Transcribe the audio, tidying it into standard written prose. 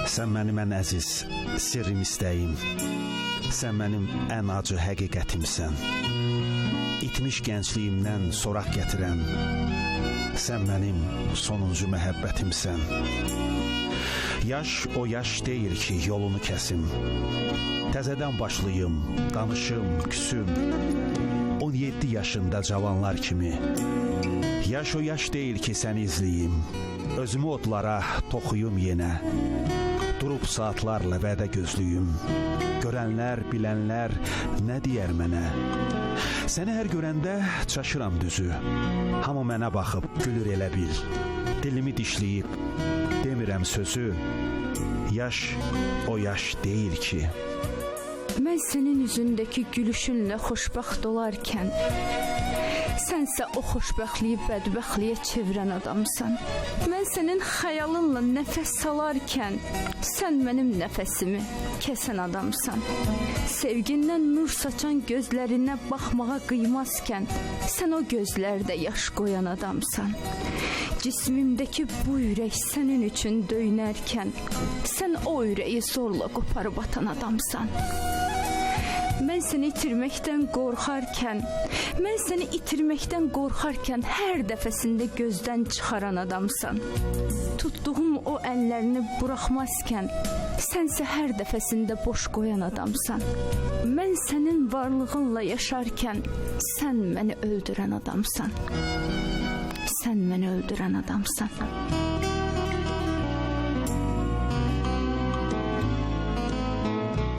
Sən mənim ən əziz sirrim istəyim, sən mənim ən acı həqiqətimsən. İtmiş gəncliyimdən soraq gətirən, sən mənim sonuncu məhəbbətimsən. Yaş o yaş deyil ki, yolunu kəsim, təzədən başlayım, danışım, küsüm. 17 yaşında cavanlar kimi. Yaş o yaş deyil ki, səni izləyim, özümü otlara toxuyum yenə. Durub saatlarla vədə gözlüyüm, görənlər, bilənlər nə deyər mənə? Səni hər görəndə çaşıram düzü, hamı mənə baxıb gülür elə bil. Dilimi dişləyib, demirəm sözü, yaş o yaş deyil ki. Mən sənin üzündəki gülüşünlə xoşbəxt olarkən, sənsə o xoşbəxtliyi bədbəxtliyə çevirən adamsan. Mən sənin xəyalınla nəfəs salarkən, sən mənim nəfəsimi kəsən adamsan. Sevgindən nur saçan gözlərinə baxmağa qıymazkən, sən o gözlərdə yaş qoyan adamsan. Cismimdəki bu ürək sənin üçün döynərkən, sən o ürəyi zorla qoparıb atan adamsan. Mən səni itirməkdən qorxarkən, hər dəfəsində gözdən çıxaran adamsan. Tutduğum o əllərini buraxmazkən, sənsə hər dəfəsində boş qoyan adamsan. Mən sənin varlığınla yaşarkən, sən məni öldürən adamsan. Sən məni öldürən adamsan.